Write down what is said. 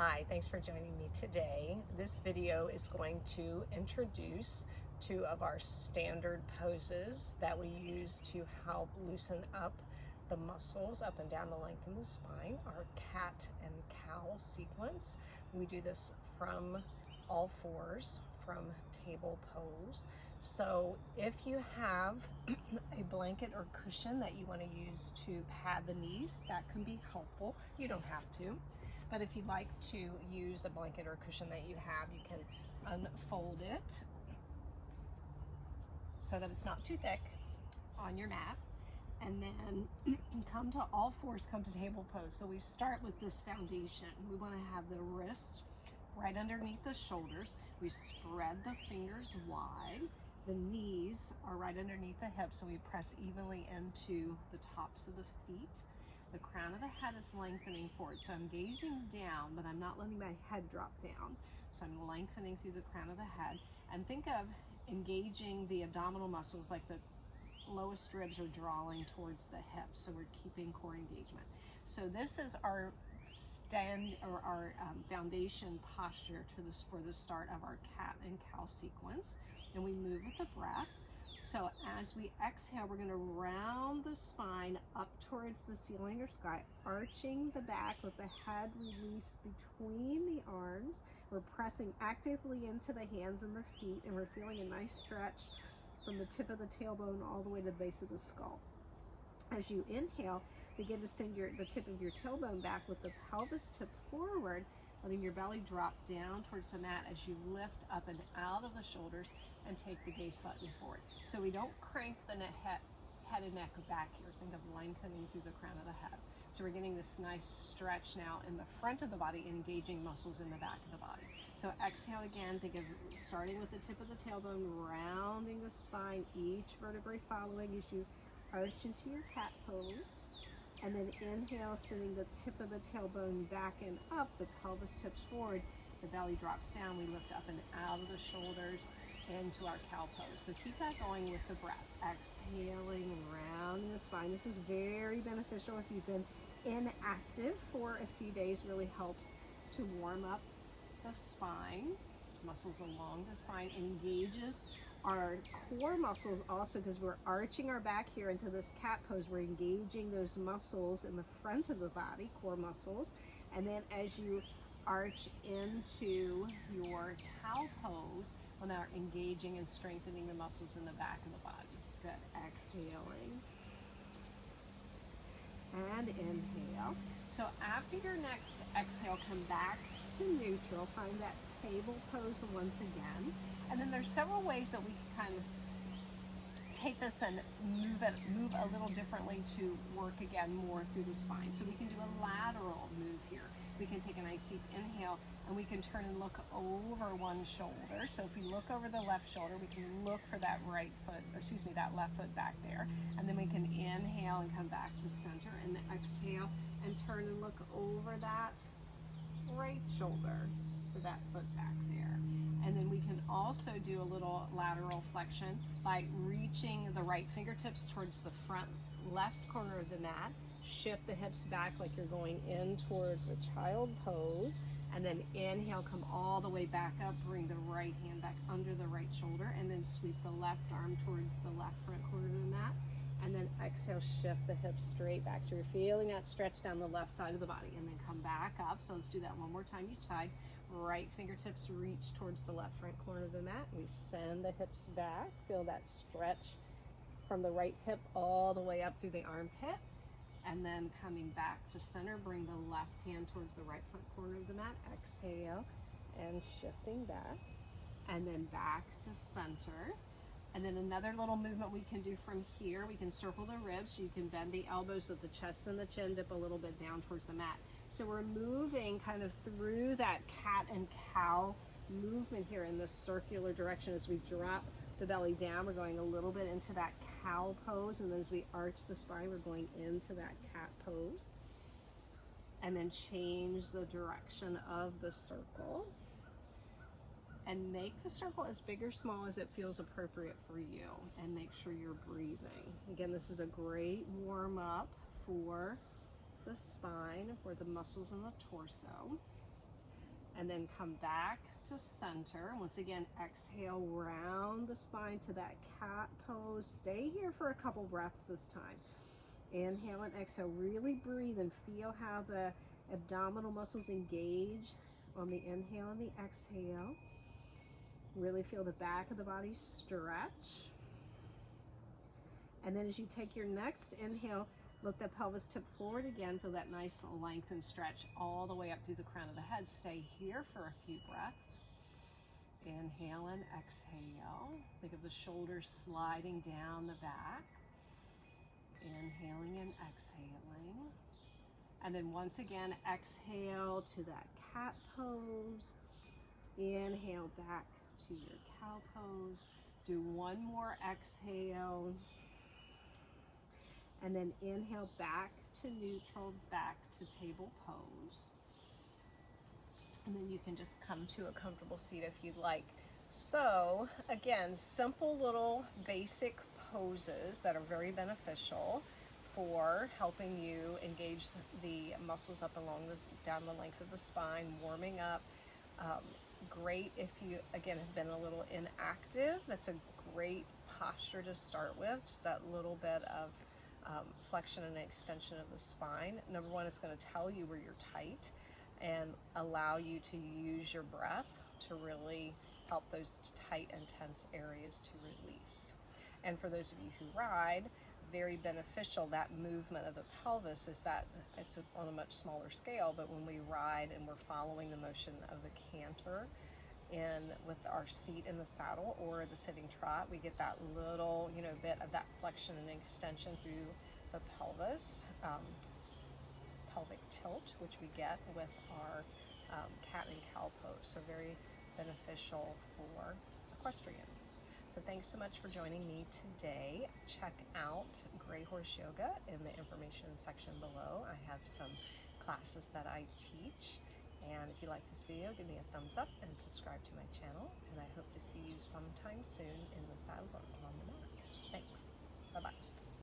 Hi, thanks for joining me today. This video is going to introduce two of our standard poses that we use to help loosen up the muscles up and down the length of the spine, our cat and cow sequence. We do this from all fours, from table pose. So if you have a blanket or cushion that you want to use to pad the knees, that can be helpful. You don't have to. But if you'd like to use a blanket or cushion that you have, you can unfold it so that it's not too thick on your mat. And then come to all fours, come to table pose. So we start with this foundation. We want to have the wrists right underneath the shoulders. We spread the fingers wide. The knees are right underneath the hips, so we press evenly into the tops of the feet. The crown of the head is lengthening forward. So I'm gazing down, but I'm not letting my head drop down. So I'm lengthening through the crown of the head. And think of engaging the abdominal muscles, like the lowest ribs are drawing towards the hips. So we're keeping core engagement. So this is our foundation posture for the start of our cat and cow sequence. And we move with the breath. So as we exhale, we're going to round the spine up towards the ceiling or sky, arching the back, let the head release between the arms. We're pressing actively into the hands and the feet, and we're feeling a nice stretch from the tip of the tailbone all the way to the base of the skull. As you inhale, begin to send the tip of your tailbone back with the pelvis tip forward, letting your belly drop down towards the mat as you lift up and out of the shoulders and take the gaze slightly forward. So we don't crank the head and neck back here. Think of lengthening through the crown of the head. So we're getting this nice stretch now in the front of the body, engaging muscles in the back of the body. So exhale again, think of starting with the tip of the tailbone, rounding the spine, each vertebrae following as you arch into your cat pose. And then inhale, sending the tip of the tailbone back and up, the pelvis tips forward, the belly drops down, we lift up and out of the shoulders into our cow pose. So keep that going with the breath. Exhaling and rounding the spine. This is very beneficial if you've been inactive for a few days. Really helps to warm up the spine, muscles along the spine, engages our core muscles also, because we're arching our back here into this cat pose. We're engaging those muscles in the front of the body, core muscles. And then as you arch into your cow pose, well, now we're engaging and strengthening the muscles in the back of the body. Good. Exhaling. And inhale. So after your next exhale, come back to neutral. Find that table pose once again. And then there's several ways that we can kind of take this and move a little differently to work again more through the spine. So we can do a lateral move here. We can take a nice deep inhale and we can turn and look over one shoulder. So if we look over the left shoulder, we can look for that that left foot back there. And then we can inhale and come back to center, and then exhale and turn and look over that right shoulder for that foot back there. And then we can also do a little lateral flexion by reaching the right fingertips towards the front left corner of the mat. Shift the hips back like you're going in towards a child pose. And then inhale, come all the way back up, bring the right hand back under the right shoulder, and then sweep the left arm towards the left front corner of the mat. And then exhale, shift the hips straight back. So you're feeling that stretch down the left side of the body. And then come back up. So let's do that one more time each side. Right fingertips reach towards the left front corner of the mat. We send the hips back. Feel that stretch from the right hip all the way up through the armpit. And then coming back to center, bring the left hand towards the right front corner of the mat. Exhale and shifting back. And then back to center. And then another little movement we can do from here, we can circle the ribs. You can bend the elbows so the chest and the chin dip a little bit down towards the mat. So we're moving kind of through that cat and cow movement here in this circular direction. As we drop the belly down, we're going a little bit into that cow pose. And then as we arch the spine, we're going into that cat pose. And then change the direction of the circle. And make the circle as big or small as it feels appropriate for you. And make sure you're breathing. Again, this is a great warm up for the spine, for the muscles in the torso. and then come back to center. Once again, exhale, round the spine to that cat pose. Stay here for a couple breaths this time. Inhale and exhale, really breathe and feel how the abdominal muscles engage on the inhale and the exhale. Really feel the back of the body stretch. And then as you take your next inhale, look the pelvis tip forward again. Feel that nice length and stretch all the way up through the crown of the head. Stay here for a few breaths. Inhale and exhale. Think of the shoulders sliding down the back. Inhaling and exhaling. And then once again, exhale to that cat pose. Inhale back to your cow pose. Do one more exhale. And then inhale back to neutral, back to table pose. And then you can just come to a comfortable seat if you'd like. So again, simple little basic poses that are very beneficial for helping you engage the muscles up along down the length of the spine, warming up. Great if you, again, have been a little inactive. That's a great posture to start with, just that little bit of flexion and extension of the spine. Number one, it's going to tell you where you're tight and allow you to use your breath to really help those tight and tense areas to release. And for those of you who ride, very beneficial, that movement of the pelvis is that it's on a much smaller scale, but when we ride and we're following the motion of the canter in with our seat in the saddle or the sitting trot, we get that little, bit of that flexion and extension through the pelvis, pelvic tilt, which we get with our cat and cow pose. So very beneficial for equestrians. So thanks so much for joining me today. Check out Grey Horse Yoga in the information section below. I have some classes that I teach. And if you like this video, give me a thumbs up and subscribe to my channel. And I hope to see you sometime soon in the saddle or on the mat. Thanks. Bye-bye.